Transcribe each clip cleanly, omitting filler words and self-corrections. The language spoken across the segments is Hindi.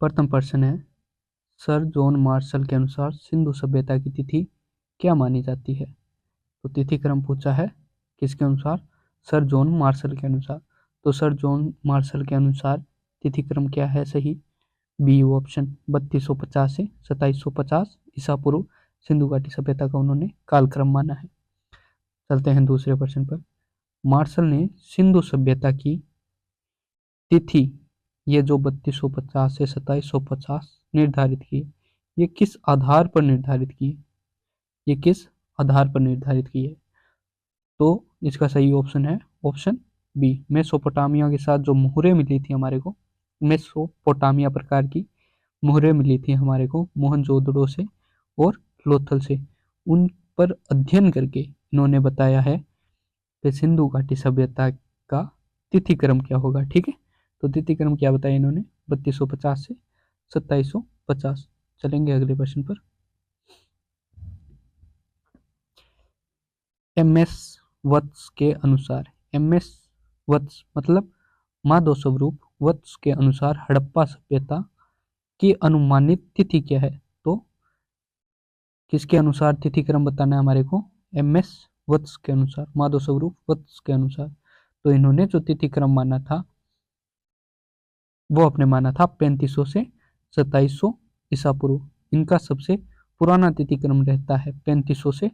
प्रथम प्रश्न है, सर जॉन मार्शल के अनुसार सिंधु सभ्यता की तिथि क्या मानी जाती है? तो तिथि क्रम पूछा है किसके अनुसार? सर जॉन मार्शल के अनुसार। तो सर जॉन मार्शल के अनुसार तिथि क्रम क्या है सही? बी ऑप्शन, 3250 से 2750 ईसा पूर्व सिंधु घाटी सभ्यता का उन्होंने कालक्रम माना है। चलते हैं दूसरे प्रश्न पर। मार्शल ने सिंधु सभ्यता की तिथि, ये जो 3250 से 2750 निर्धारित की, ये किस आधार पर निर्धारित की? ये किस आधार पर निर्धारित की है? तो इसका सही ऑप्शन है ऑप्शन बी, मेसोपोटामिया के साथ जो मुहरें मिली थी हमारे को, मेसोपोटामिया प्रकार की मुहरें मिली थी हमारे को मोहनजोदड़ो से और लोथल से, उन पर अध्ययन करके इन्होंने बताया है कि सिंधु घाटी सभ्यता का तिथि क्रम क्या होगा। ठीक है, तो तिथि क्रम क्या बताया इन्होंने? 3250 से 2750। चलेंगे अगले प्रश्न पर। एमएस वत्स के अनुसार, एमएस वत्स मतलब माधव स्वरूप वत्स के अनुसार हड़प्पा सभ्यता की अनुमानित तिथि क्या है? तो किसके अनुसार तिथि क्रम बताना है हमारे को? एमएस वत्स के अनुसार, माधव स्वरूप वत्स के अनुसार। तो इन्होंने जो तिथि क्रम माना था वो अपने माना था 3500 से 2700 ईसा पूर्व। इनका सबसे पुराना तिथि क्रम रहता है 3500 से,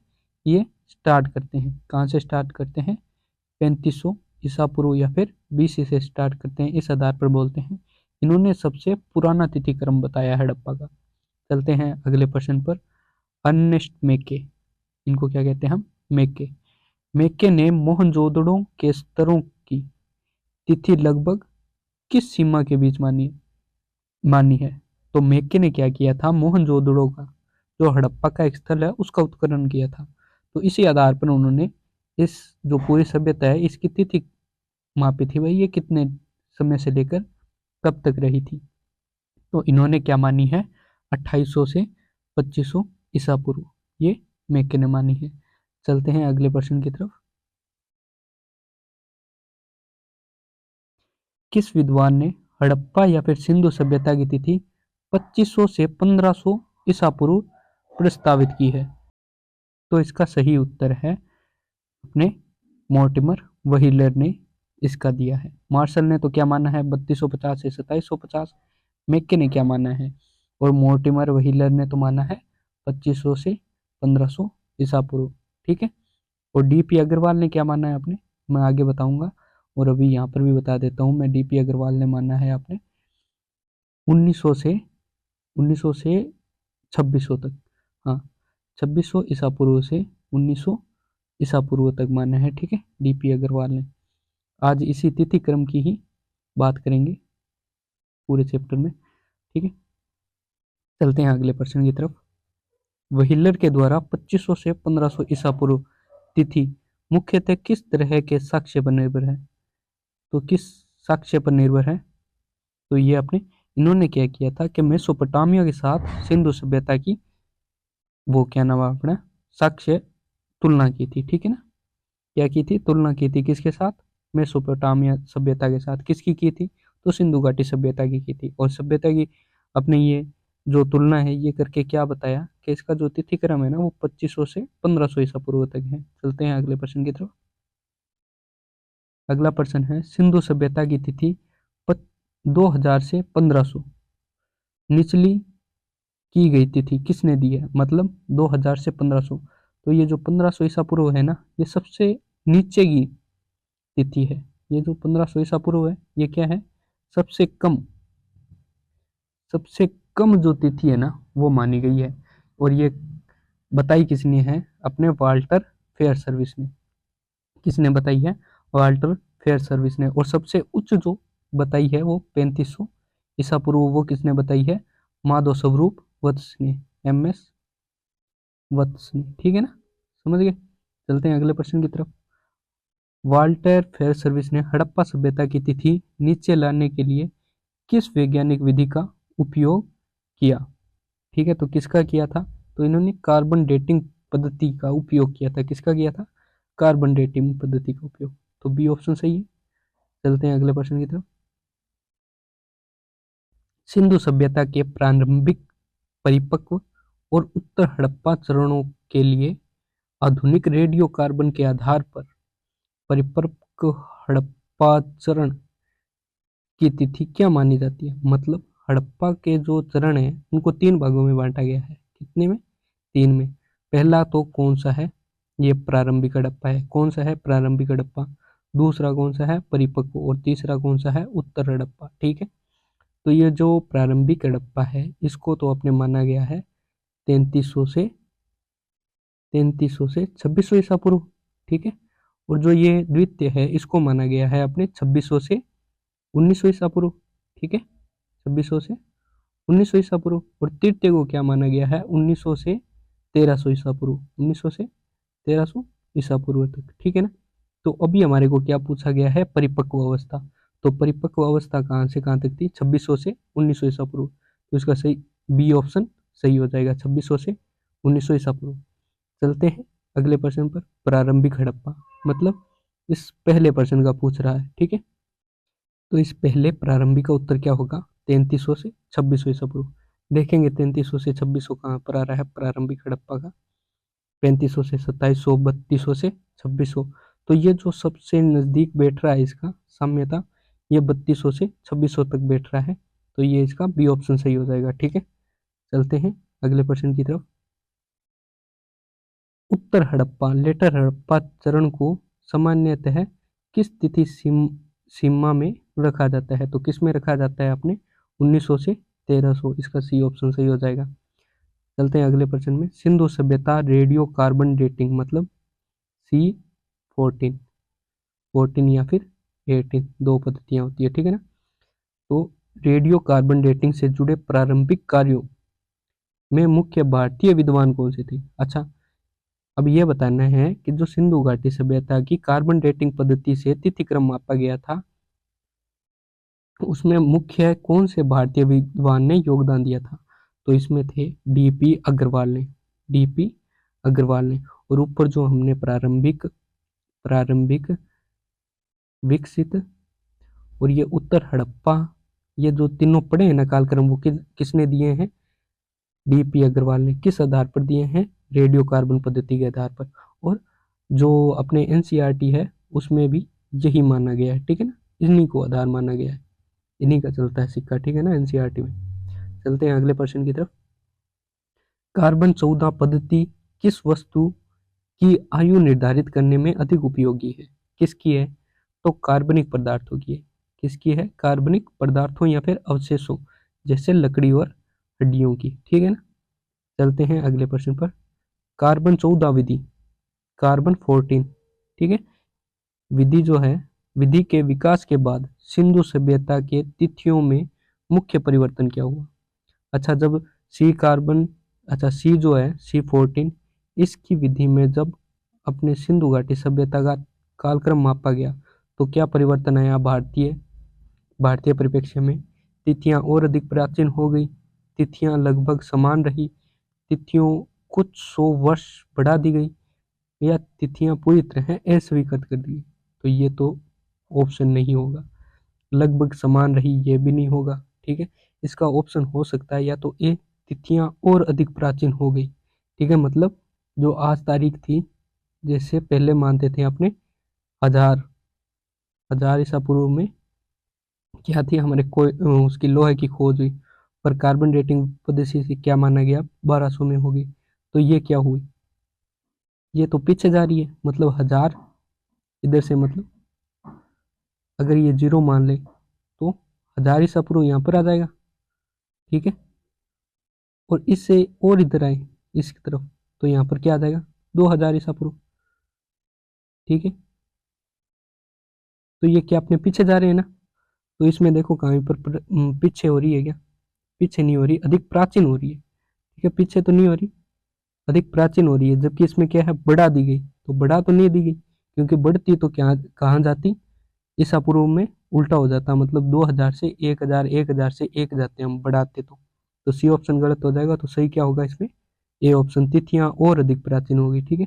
ये स्टार्ट करते हैं। कहाँ से स्टार्ट करते हैं? 3500 ईसा पूर्व या फिर बीसी से स्टार्ट करते हैं, इस आधार पर बोलते हैं। इन्होंने सबसे पुराना तिथि क्रम बताया हड़प्पा का। चलते हैं अगले प्रश्न पर। अर्नेस्ट मेके, इनको क्या कहते हैं हम? मेके। मेके ने मोहनजोदड़ो के स्तरों की तिथि लगभग किस सीमा के बीच मानी है? तो मेके ने क्या किया था? मोहनजोदड़ो का जो हड़प्पा का एक स्थल है उसका उत्खनन किया था। तो इसी आधार पर उन्होंने इस जो पूरी सभ्यता है इसकी तिथि मापी थी, भाई ये कितने समय से लेकर कब तक रही थी। तो इन्होंने क्या मानी है? 2800 से 2500 ईसा पूर्व, ये मेके ने मानी है। चलते हैं अगले प्रश्न की तरफ। किस विद्वान ने हड़प्पा या फिर सिंधु सभ्यता की तिथि 2500 से 1500 ईसा पूर्व प्रस्तावित की है? तो इसका सही उत्तर है अपने मोर्टिमर व्हीलर ने इसका दिया है। मार्शल ने तो क्या माना है? 3250 से 2750। मेके ने क्या माना है? और मोर्टिमर व्हीलर ने तो माना है 2500 से 1500 ईसा पूर्व। ठीक है, और डीपी अग्रवाल ने क्या माना है आपने? मैं आगे बताऊंगा, और अभी यहाँ पर भी बता देता हूँ मैं। डीपी अग्रवाल ने माना है आपने 1900 से 2600 तक। हाँ, 2600 ईसा पूर्व से 1900 ईसा पूर्व तक माना है। ठीक है, डीपी अग्रवाल ने। आज इसी तिथि क्रम की ही बात करेंगे पूरे चैप्टर में। ठीक है, चलते हैं अगले प्रश्न की तरफ। व्हीलर के द्वारा 2500 से 1500 ईसा पूर्व तिथि मुख्यतः किस तरह के साक्ष्य पर निर्भर है? तो किस साक्ष्य पर निर्भर है? तो ये अपने इन्होंने क्या किया था कि मेसोपोटामिया के साथ सिंधु सभ्यता की वो क्या नाम है अपना साक्ष्य तुलना की थी। ठीक है ना, क्या की थी? तुलना की थी किसके साथ? मेसोपोटामिया सभ्यता के साथ। किसकी की थी? तो सिंधु घाटी सभ्यता की थी। और सभ्यता की अपने ये जो तुलना है ये करके क्या बताया कि इसका जो तिथि क्रम है ना वो 2500 से 1500 ईसा पूर्व तक है। चलते हैं अगले प्रश्न की तरफ। अगला प्रश्न है, सिंधु सभ्यता की तिथि 2000 से 1500 निचली की गई तिथि किसने दी है? मतलब 2000 से 1500, तो ये जो 1500 ईसा पूर्व है ना ये सबसे नीचे की तिथि है। ये जो 1500 ईसा पूर्व है ये क्या है? सबसे कम, सबसे कम जो तिथि है ना वो मानी गई है। और ये बताई किसने है? अपने वाल्टर फेयर सर्विस ने। किसने बताई है? वाल्टर फेयर सर्विस ने। और सबसे उच्च जो बताई है वो 3500 ईसा पूर्व, वो किसने बताई है? माधव स्वरूप वत्स ने, एमएस वत्स ने। ठीक है ना, समझ गए। चलते हैं अगले प्रश्न की तरफ। वाल्टर फेयर सर्विस ने हड़प्पा सभ्यता की तिथि नीचे लाने के लिए किस वैज्ञानिक विधि का उपयोग किया? ठीक है, तो किसका किया था? तो इन्होंने कार्बन डेटिंग पद्धति का उपयोग किया था। किसका किया था? कार्बन डेटिंग पद्धति का उपयोग। तो बी ऑप्शन सही है। चलते हैं अगले प्रश्न की तरफ। सिंधु सभ्यता के प्रारंभिक, परिपक्व और उत्तर हड़प्पा चरणों के लिए आधुनिक रेडियो कार्बन के आधार पर परिपक्व हड़प्पा चरण की तिथि क्या मानी जाती है? मतलब हड़प्पा के जो चरण है उनको 3 भागों में बांटा गया है। कितने में? 3 में। पहला तो कौन सा है? ये प्रारंभिक हड़प्पा है। कौन सा है? प्रारंभिक हड़प्पा। दूसरा कौन सा है? परिपक्व। और तीसरा कौन सा है? उत्तर हड़प्पा। ठीक है, तो ये जो प्रारंभिक हड़प्पा है इसको तो अपने माना गया है 3300 से 2600 ईसा पूर्व। ठीक है, और जो ये द्वितीय है इसको माना गया है अपने 2600 से 1900 ईसा पूर्व। ठीक है, 2600 से 1900 ईसा पूर्व। और तृतीय को क्या माना गया है? 1900 से 1300 ईसा पूर्व। 1900 से 1300 ईसा पूर्व तक। ठीक है ना। तो अभी हमारे को क्या पूछा गया है? परिपक्व अवस्था। तो परिपक्व अवस्था कहाँ से कहाँ तक थी? 2600 से 1900 ईसा पूर्व। तो इसका सही बी ऑप्शन सही हो जाएगा, 2600 से 1900 ईसा पूर्व। चलते हैं अगले प्रश्न पर। प्रारंभिक हड़प्पा मतलब इस पहले प्रश्न का पूछ रहा है। ठीक है, तो इस पहले प्रारंभिक का उत्तर क्या होगा? 3300 से 2600 ईसा पूर्व। देखेंगे 3300 से 2600 कहाँ पर आ रहा है प्रारंभिक हड़प्पा का? 3500 से 2700, 3200 से 2600। तो ये जो सबसे नजदीक बैठ रहा है इसका साम्यता, ये 3200 से 2600 तक बैठ रहा है। तो ये इसका बी ऑप्शन सही हो जाएगा। ठीक है, चलते हैं अगले प्रश्न की तरफ। उत्तर हड़प्पा, लेटर हड़प्पा चरण को सामान्यतः किस तिथि सीमा में रखा जाता है? तो किस में रखा जाता है अपने? 1900 से 1300। इसका सी ऑप्शन सही हो जाएगा। चलते हैं अगले प्रश्न में। सिंधु सभ्यता रेडियो कार्बन डेटिंग मतलब C14, 14 या फिर 18, दो पद्धतियां होती है। ठीक है ना। तो रेडियो कार्बन डेटिंग से जुड़े प्रारंभिक कार्यों में मुख्य भारतीय विद्वान कौन से थे? अच्छा, अब यह बताना है कि जो सिंधु घाटी सभ्यता की कार्बन डेटिंग पद्धति से तिथि क्रम मापा गया था उसमें मुख्य कौन से भारतीय विद्वान ने योगदान दिया था? तो इसमें थे डीपी अग्रवाल ने, डीपी अग्रवाल ने। और ऊपर जो हमने प्रारंभिक प्रारंभिक विकसित और ये उत्तर हड़प्पा, ये जो तीनों पढ़े हैं ना कालक्रम, वो किसने दिए हैं? डीपी अग्रवाल ने। किस आधार पर दिए हैं? रेडियो कार्बन पद्धति के आधार पर। और जो अपने एनसीईआरटी है उसमें भी यही माना गया है। ठीक है ना, इन्हीं को आधार माना गया है, इन्हीं का चलता है सिक्का। ठीक है ना, एनसीईआरटी में। चलते हैं अगले प्रश्न की तरफ। कार्बन 14 पद्धति किस वस्तु की आयु निर्धारित करने में अधिक उपयोगी है? किसकी है? तो कार्बनिक पदार्थों की है। किसकी है? कार्बनिक पदार्थों या फिर अवशेषों जैसे लकड़ी और हड्डियों की। ठीक है ना। चलते हैं अगले प्रश्न पर। कार्बन 14 विधि, कार्बन 14, ठीक है, विधि जो है, विधि के विकास के बाद सिंधु सभ्यता के तिथियों में मुख्य परिवर्तन क्या हुआ? अच्छा, जब सी कार्बन, अच्छा सी जो है C14, इसकी विधि में जब अपने सिंधु घाटी सभ्यता का कालक्रम मापा गया तो क्या परिवर्तन आया? भारतीय परिप्रेक्ष्य में तिथियां और अधिक प्राचीन हो गई, तिथियां लगभग समान रही, तिथियों कुछ 100 वर्ष बढ़ा दी गई, या तिथियां पूरी तरह अस्वीकृत कर दी। तो ये तो ऑप्शन नहीं होगा। लगभग समान रही ये भी नहीं होगा। ठीक है, इसका ऑप्शन हो सकता है या तो ए, तिथियां और अधिक प्राचीन हो गई। ठीक है, मतलब जो आज तारीख थी, जैसे पहले मानते थे अपने हजार हजार ईसा पूर्व में क्या थी हमारे कोई उसकी लोहे की खोज हुई, पर कार्बन डेटिंग पद्धति से क्या माना गया? 1200 में होगी। तो ये क्या हुई? ये तो पीछे जा रही है, मतलब हजार इधर से, मतलब अगर ये 0 मान ले तो हजार ईसा पूर्व यहाँ पर आ जाएगा। ठीक है, और इससे और इधर आए इसकी तरफ तो यहाँ पर क्या आ जाएगा? 2000 ईसा पूर्व। ठीक है, तो ये क्या अपने पीछे जा रहे हैं ना? तो इसमें देखो कहीं पर पीछे हो रही है क्या? पीछे नहीं हो रही, अधिक प्राचीन हो रही है। ठीक है, पीछे तो नहीं हो रही, अधिक प्राचीन हो रही है। जबकि इसमें क्या है? बढ़ा दी गई, तो बढ़ा तो नहीं दी गई, क्योंकि बढ़ती तो क्या कहाँ जाती? ईसा पूर्व में उल्टा हो जाता, मतलब 2000 से 1000, 1000 से 1 जाते हम बढ़ाते तो सी ऑप्शन गलत हो जाएगा। तो सही क्या होगा इसमें? ए ऑप्शन, तिथियां और अधिक प्राचीन होगी। ठीक है,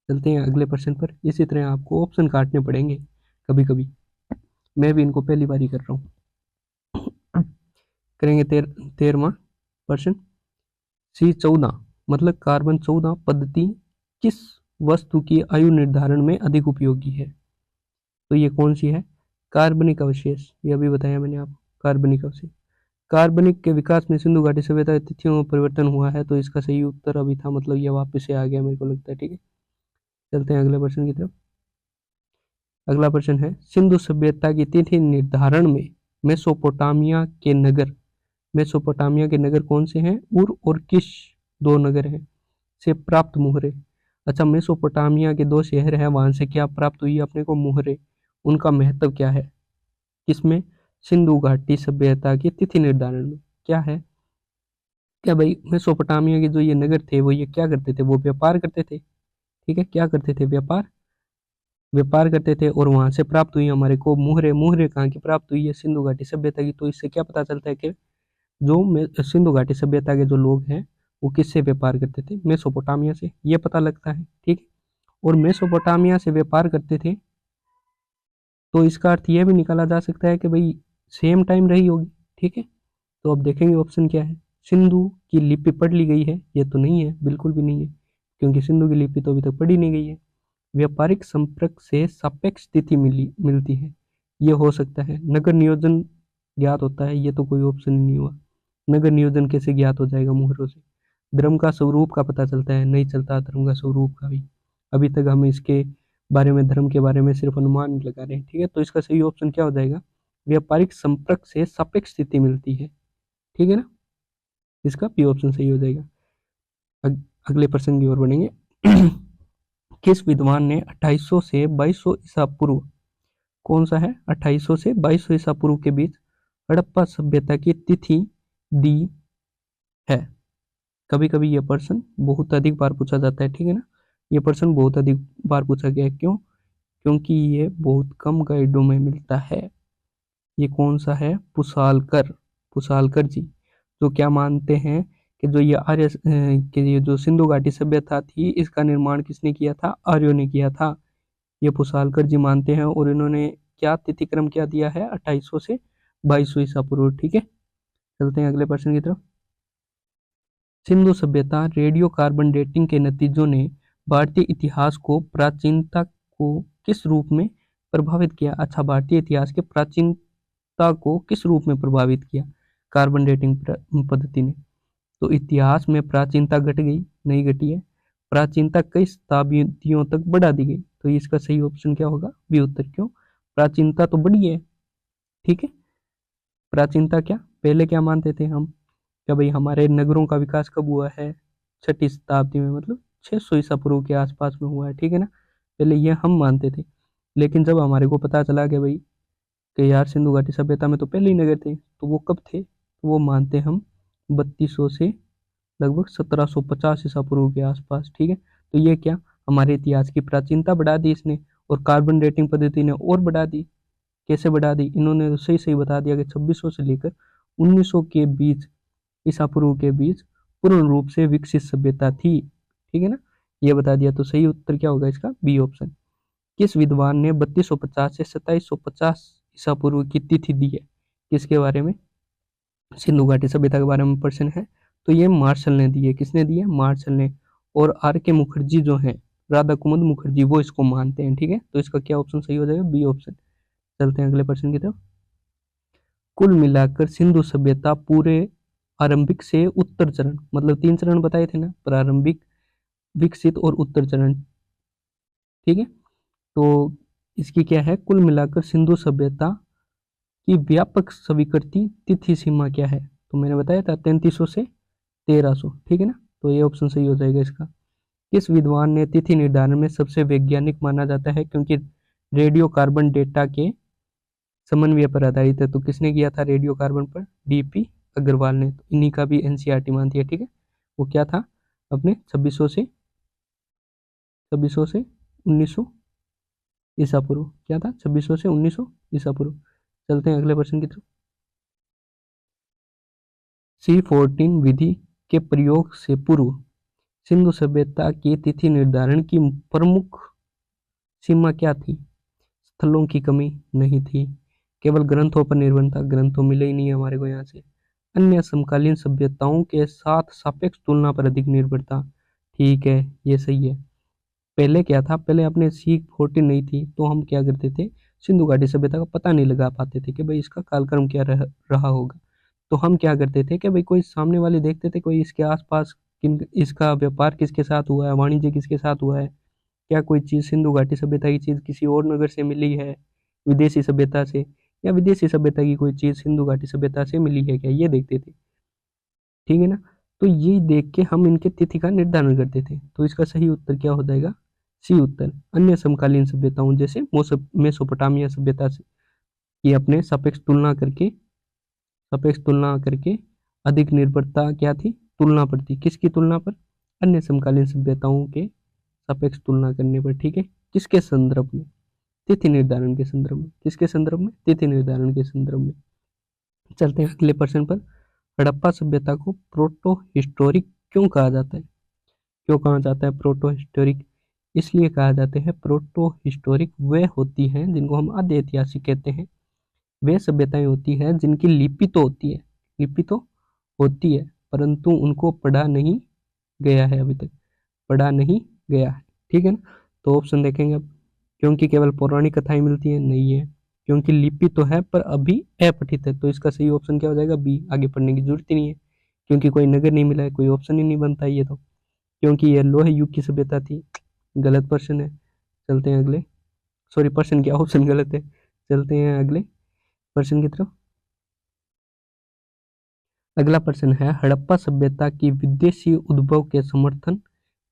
चलते हैं अगले प्रश्न पर। इसी तरह आपको ऑप्शन काटने पड़ेंगे कभी कभी, मैं भी इनको पहली बार ही कर रहा हूँ। करेंगे 13वां प्रश्न। C14 मतलब कार्बन 14 पद्धति किस वस्तु की आयु निर्धारण में अधिक उपयोगी है? तो ये कौन सी है? कार्बनिक अवशेष, ये अभी बताया मैंने आपको, कार्बनिक अवशेष। कार्बनिक के विकास में सिंधु घाटी सभ्यता तिथियों में परिवर्तन हुआ है, तो इसका सही उत्तर अभी था, मतलब ये वापस से आ गया मेरे को लगता है। ठीक है, चलते हैं अगले प्रश्न की तरफ। अगला प्रश्न है, सिंधु सभ्यता की तिथि निर्धारण में मेसोपोटामिया के नगर, मेसोपोटामिया के नगर कौन से हैं? उर और किश, दो नगर हैं, से प्राप्त मुहरे। अच्छा, मेसोपोटामिया के दो शहर हैं, वहां से क्या प्राप्त हुई अपने को? मुहरे। उनका महत्व क्या है किसमें? सिंधु घाटी सभ्यता की तिथि निर्धारण में क्या है? क्या भाई, मेसोपोटामिया के जो ये नगर थे वो ये क्या करते थे? वो व्यापार करते थे। ठीक है, क्या करते थे? व्यापार, व्यापार करते थे, और वहां से प्राप्त हुई हमारे को मुहरे। मुहरे कहाँ की प्राप्त हुई है? सिंधु घाटी सभ्यता की। तो इससे क्या पता चलता है कि जो सिंधु घाटी सभ्यता के जो लोग हैं वो किससे व्यापार करते थे? मेसोपोटामिया से, ये पता लगता है। ठीक है, और मेसोपोटामिया से व्यापार करते थे, तो इसका अर्थ यह भी निकाला जा सकता है कि भाई सेम टाइम रही होगी। ठीक है, तो अब देखेंगे ऑप्शन क्या है। सिंधु की लिपि पढ़ ली गई है? ये तो नहीं है, बिल्कुल भी नहीं है, क्योंकि सिंधु की लिपि तो अभी तक पढ़ी नहीं गई है। व्यापारिक संपर्क से सापेक्ष स्थिति मिलती है, ये हो सकता है। नगर नियोजन ज्ञात होता है, ये तो कोई ऑप्शन ही नहीं हुआ। नगर नियोजन कैसे ज्ञात हो जाएगा मुहरों से? धर्म का स्वरूप का पता चलता है? नहीं चलता धर्म का स्वरूप का भी। अभी तक हम इसके बारे में, धर्म के बारे में सिर्फ अनुमान ही लगा रहे हैं। ठीक है, तो इसका सही ऑप्शन क्या हो जाएगा? व्यापारिक संपर्क से सापेक्ष स्थिति मिलती है। ठीक है ना, इसका बी ऑप्शन सही हो जाएगा। अगले प्रश्न की ओर बढ़ेंगे। किस विद्वान ने 2800 से 2200 ईसा पूर्व, कौन सा है? 2800 से 2200 ईसा पूर्व के बीच हड़प्पा सभ्यता की तिथि दी है? कभी कभी यह प्रश्न बहुत अधिक बार पूछा जाता है। ठीक है ना, यह प्रश्न बहुत अधिक बार पूछा गया है। क्यों? क्योंकि ये बहुत कम गाइडों में मिलता है। ये कौन सा है? पुसालकर, पुसालकर जी, जो क्या मानते हैं कि जो ये कि ये जो सिंधु घाटी सभ्यता थी इसका निर्माण किसने किया था? आर्यों ने किया था। ये पुसालकर जी मानते हैं, और इन्होंने क्या तिथिक्रम क्या दिया है? 2800 से 2200 ईसा पूर्व। ठीक है, चलते हैं अगले प्रश्न की तरफ। सिंधु सभ्यता रेडियो कार्बन डेटिंग के नतीजों ने भारतीय इतिहास को, प्राचीनता को किस रूप में प्रभावित किया? अच्छा, भारतीय इतिहास के प्राचीनता को किस रूप में प्रभावित किया कार्बन डेटिंग पद्धति ने? तो इतिहास में प्राचीनता घट गई? नहीं घटी है, प्राचीनता कई शताब्दियों तक बढ़ा दी गई। तो इसका सही ऑप्शन क्या होगा? बी उत्तर। क्यों? प्राचीनता तो बढ़ी है। ठीक है, प्राचीनता क्या, पहले क्या मानते थे हम? क्या भाई हमारे नगरों का विकास कब हुआ है? 6ठी शताब्दी में, मतलब 600 ईसा पूर्व के आसपास में हुआ है। ठीक है ना, पहले ये हम मानते थे, लेकिन जब हमारे को पता चला कि भाई कि यार सिंधु घाटी सभ्यता में तो पहले ही नगर थे, तो वो कब थे? तो वो मानते हम 3200 से लगभग 1750 ईसा पूर्व के आसपास। ठीक है, तो ये क्या, हमारे इतिहास की प्राचीनता बढ़ा दी इसने, और कार्बन डेटिंग पद्धति ने और बढ़ा दी। कैसे बढ़ा दी? इन्होंने तो सही सही बता दिया कि 2600 से लेकर 1900 के बीच, ईसा पूर्व के बीच पूर्ण रूप से विकसित सभ्यता थी। ठीक है ना, ये बता दिया। तो सही उत्तर क्या होगा इसका? B option. किस विद्वान ने 3250 से 2750 ईसा पूर्व की तिथि दी है? किसके बारे में? सिंधु घाटी सभ्यता के बारे में प्रश्न है, तो ये मार्शल ने दी है। किसने दी है? मार्शल ने। और आर के मुखर्जी जो है, राधा कुमुद मुखर्जी, वो इसको मानते हैं। ठीक है, तो इसका क्या ऑप्शन सही हो जाएगा? B option. चलते हैं अगले प्रश्न की तरफ। कुल मिलाकर सिंधु सभ्यता पूरे आरंभिक से उत्तर चरण, मतलब 3 चरण बताए थे ना, प्रारंभिक, विकसित और उत्तर चरण। ठीक है, तो इसकी क्या है? कुल मिलाकर सिंधु सभ्यता की व्यापक स्वीकृति तिथि सीमा क्या है? तो मैंने बताया था 3300 से 1300। ठीक है ना, तो ये ऑप्शन सही हो जाएगा इसका। किस विद्वान ने तिथि निर्धारण में सबसे वैज्ञानिक माना जाता है? क्योंकि रेडियो कार्बन डेटा के समन्वय पर आधारित है, तो किसने किया था रेडियो कार्बन पर? डीपी अग्रवाल ने। तो इन्हीं का भी एनसीईआरटी मानती है। ठीक है, वो क्या था अपने 2600 से 1900 ईसा पूर्व। क्या था? 2600 से 1900 ईसा पूर्व। चलते हैं अगले प्रश्न की तरफ। C14 विधि के प्रयोग से पूर्व सिंधु सभ्यता की तिथि निर्धारण की प्रमुख सीमा क्या थी? स्थलों की कमी नहीं थी, केवल ग्रंथों पर निर्भर था, ग्रंथों मिले ही नहीं हमारे को यहाँ से। अन्य समकालीन सभ्यताओं के साथ सापेक्ष तुलना पर अधिक निर्भरता। ठीक है, ये सही है। पहले क्या था, पहले अपने सीख 14 नहीं थी तो हम क्या करते थे, सिंधु घाटी सभ्यता का पता नहीं लगा पाते थे कि भाई इसका कालक्रम क्या रहा होगा। तो हम क्या करते थे कि भाई कोई सामने वाले देखते थे, कोई इसके आसपास किन इसका व्यापार किसके साथ हुआ है, वाणिज्य किसके साथ हुआ है, क्या कोई चीज़ सिंधु घाटी सभ्यता की चीज़ किसी और नगर से मिली है विदेशी सभ्यता से, या विदेशी सभ्यता की कोई चीज़ सिंधु घाटी सभ्यता से मिली है क्या, ये देखते थे। ठीक है ना। तो ये देख के हम इनके तिथि का निर्धारण करते थे। तो इसका सही उत्तर क्या हो जाएगा, सी उत्तर। अन्य समकालीन सभ्यताओं जैसे मेसोपोटामिया सभ्यता से ये अपने सापेक्ष तुलना करके अधिक निर्भरता क्या थी, तुलना पर थी। किसकी तुलना पर, अन्य समकालीन सभ्यताओं के सापेक्ष तुलना करने पर। ठीक है, किसके संदर्भ में, तिथि निर्धारण के संदर्भ में। किसके संदर्भ में, तिथि निर्धारण के संदर्भ में। चलते हैं अगले प्रश्न पर। हड़प्पा सभ्यता को प्रोटो हिस्टोरिक क्यों कहा जाता है, क्यों कहा जाता है प्रोटो हिस्टोरिक, इसलिए कहा जाता है प्रोटो हिस्टोरिक वे होती हैं जिनको हम आद्य ऐतिहासिक कहते हैं। वे सभ्यताएं होती हैं जिनकी लिपि तो होती है, लिपि तो होती है परंतु उनको पढ़ा नहीं गया है, अभी तक पढ़ा नहीं गया है। ठीक है ना। तो ऑप्शन देखेंगे अब। क्योंकि केवल पौराणिक कथाएं मिलती हैं, नहीं है। क्योंकि लिपि तो है पर अभी अपठित है, तो इसका सही ऑप्शन क्या हो जाएगा, बी, आगे पढ़ने की जरूरत ही नहीं है। क्योंकि कोई नगर नहीं मिला है, कोई ऑप्शन ही नहीं बनता ये तो। क्योंकि यह लोहे युग की सभ्यता थी, गलत प्रश्न है। चलते हैं अगले, सॉरी प्रश्न क्या, ऑप्शन गलत है। चलते हैं अगले प्रश्न की तरफ। अगला प्रश्न है, हड़प्पा सभ्यता की विदेशी उद्भव के समर्थन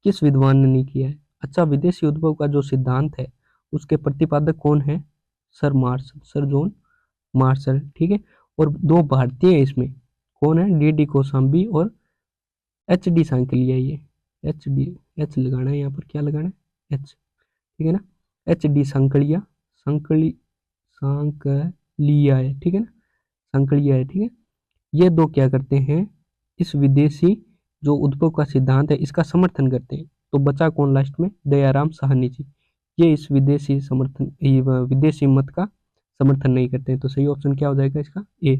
किस विद्वान ने नहीं किया है। अच्छा, विदेशी उद्भव का जो सिद्धांत है उसके प्रतिपादक कौन है, sir Marshall, sir John Marshall. ठीक है। और दो भारतीय है इसमें, कौन है, डी डी कोसाम्बी और एच डी सांकलिया। ये एच डी, एच लगाना है यहाँ पर, क्या लगाना है, एच। ठीक है ना, एच डी सांकलिया, सांकली सांकलिया है। ठीक है ना, सांकलिया है। ठीक है। ये दो क्या करते हैं, इस विदेशी जो उद्भव का सिद्धांत है इसका समर्थन करते हैं। तो बचा कौन लास्ट में, दयाराम साहनी जी। ये इस विदेशी मत का समर्थन नहीं करते हैं। तो सही ऑप्शन क्या हो जाएगा इसका, ए।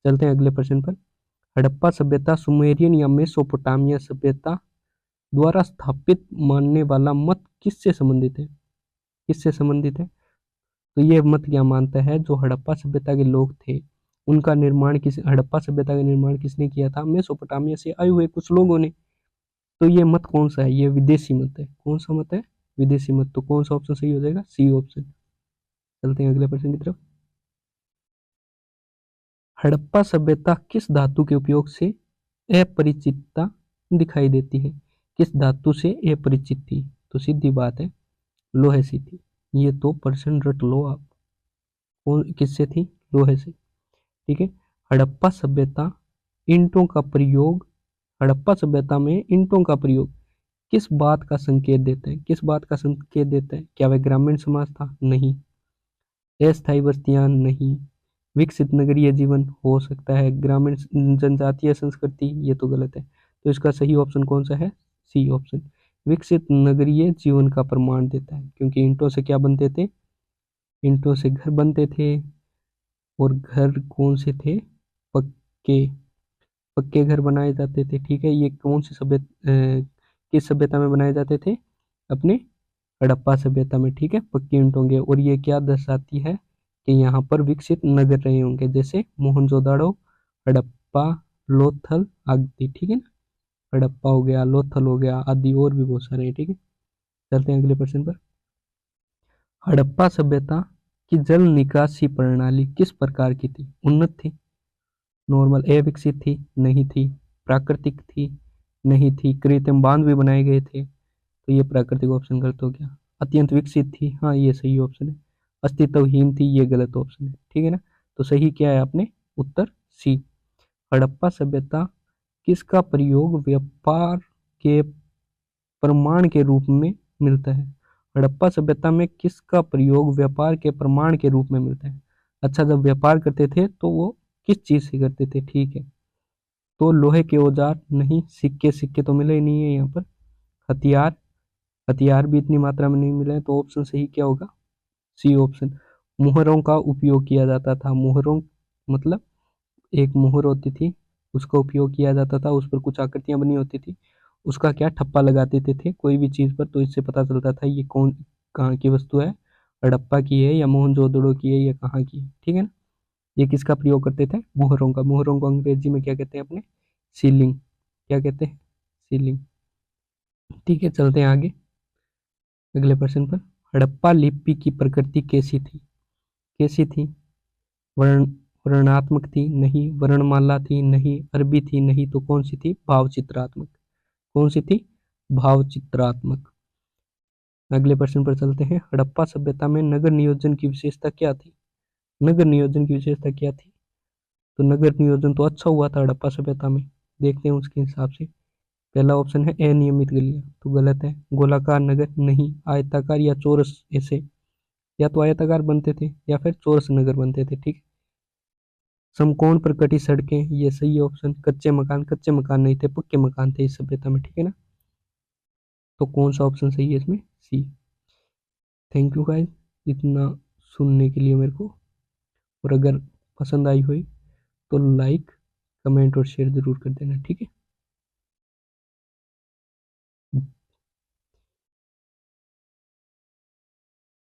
चलते हैं अगले प्रश्न पर। हड़प्पा सभ्यता सुमेरियन या मेसोपोटामिया सभ्यता द्वारा स्थापित मानने वाला मत किससे संबंधित है, किससे संबंधित है। तो ये मत क्या मानता है, जो हड़प्पा सभ्यता के लोग थे उनका निर्माण हड़प्पा सभ्यता का निर्माण किसने किया था, मेसोपोटामिया से आए हुए कुछ लोगों ने। तो ये मत कौन सा है, ये विदेशी मत है। कौन सा मत है, विदेशी मत। तो कौन सा ऑप्शन सही हो जाएगा, सी ऑप्शन। चलते हैं अगले प्रश्न की तरफ। हड़प्पा सभ्यता किस धातु के उपयोग से अपरिचितता दिखाई देती है, किस धातु से अपरिचित थी। तो सीधी बात है, लोहे से थी। ये तो प्रश्न रट लो आप, कौन किससे थी, लोहे से। ठीक है। हड़प्पा सभ्यता ईंटों का प्रयोग, हड़प्पा सभ्यता में ईंटों का प्रयोग किस बात का संकेत देता है, किस बात का संकेत देता है। क्या वह ग्रामीण समाज था, नहीं। अस्थायी बस्तियां, नहीं। विकसित नगरीय जीवन, हो सकता है। ग्रामीण जनजातीय संस्कृति, ये तो गलत है। तो इसका सही ऑप्शन कौन सा है, सी ऑप्शन। विकसित नगरीय जीवन का प्रमाण देता है, क्योंकि ईंटों से क्या बनते थे, ईंटों से घर बनते थे। और घर कौन से थे, पक्के, पक्के घर बनाए जाते थे। ठीक है। ये कौन सी किस सभ्यता में बनाए जाते थे, अपने हड़प्पा सभ्यता में। ठीक है, पक्के ईंट होंगे। और ये क्या दर्शाती है कि यहाँ पर विकसित नगर रहे होंगे, जैसे मोहनजोदाड़ो, हड़प्पा, लोथल आदि। ठीक है ना, हड़प्पा हो गया, लोथल हो गया आदि, और भी बहुत सारे हैं। ठीक है। चलते हैं अगले प्रश्न पर। हड़प्पा सभ्यता की जल निकासी प्रणाली किस प्रकार की थी, उन्नत थी, नॉर्मल, अविकसित थी, नहीं थी, प्राकृतिक थी, नहीं थी, कृत्रिम बांध भी बनाए गए थे। तो ये प्राकृतिक ऑप्शन गलत हो गया। अत्यंत विकसित थी, हाँ ये सही ऑप्शन है। अस्तित्वहीन थी, ये गलत ऑप्शन है। ठीक है ना। तो सही क्या है आपने, उत्तर सी। हड़प्पा सभ्यता किसका प्रयोग व्यापार के प्रमाण के रूप में मिलता है, हड़प्पा सभ्यता में किसका प्रयोग व्यापार के प्रमाण के रूप में मिलता है। अच्छा, जब व्यापार करते थे तो वो किस चीज से करते थे, ठीक है। तो लोहे के औजार, नहीं। सिक्के, सिक्के तो मिले ही नहीं है यहाँ पर। हथियार, हथियार भी इतनी मात्रा में नहीं मिले हैं। तो ऑप्शन सही क्या होगा, सी ऑप्शन। मुहरों का उपयोग किया जाता था। मुहरों मतलब एक मुहर होती थी, उसका उपयोग किया जाता था, उस पर कुछ आकृतियां बनी होती थी, उसका क्या ठप्पा लगा देते थे कोई भी चीज पर, तो इससे पता चलता था ये कौन कहाँ की वस्तु है, हड़प्पा की है या मोहनजोदड़ो की है या कहाँ की है, ठीक है ना। ये किसका प्रयोग करते थे, मुहरों का। मुहरों को अंग्रेजी में क्या कहते हैं अपने, सीलिंग, क्या कहते हैं, सीलिंग। ठीक है, चलते हैं आगे अगले प्रश्न पर। हड़प्पा लिपि की प्रकृति कैसी थी, कैसी थी, वर्ण वर्णात्मक थी, नहीं, वर्णमाला थी, नहीं, अरबी थी, नहीं, तो कौन सी थी, भाव चित्रात्मक। कौन सी थी, भाव चित्रात्मक। अगले प्रश्न पर चलते हैं। हड़प्पा सभ्यता में नगर नियोजन की विशेषता क्या थी, नगर नियोजन की विशेषता क्या थी, तो नगर नियोजन तो अच्छा हुआ था हड़प्पा सभ्यता में, देखते हैं उसके हिसाब से। पहला ऑप्शन है अनियमित गलियां, तो गलत है। गोलाकार नगर, नहीं। आयताकार या चौरस, ऐसे या तो आयताकार बनते थे या फिर चौरस नगर बनते थे, ठीक है। समकोण पर कटी सड़कें, ये सही ऑप्शन। कच्चे मकान, कच्चे मकान नहीं थे, पक्के मकान थे इस सभ्यता में, ठीक है ना। तो कौन सा ऑप्शन सही है इसमें, सी। थैंक यू गाइस इतना सुनने के लिए मेरे को, और अगर पसंद आई हुई तो लाइक, कमेंट और शेयर जरूर कर देना, ठीक है।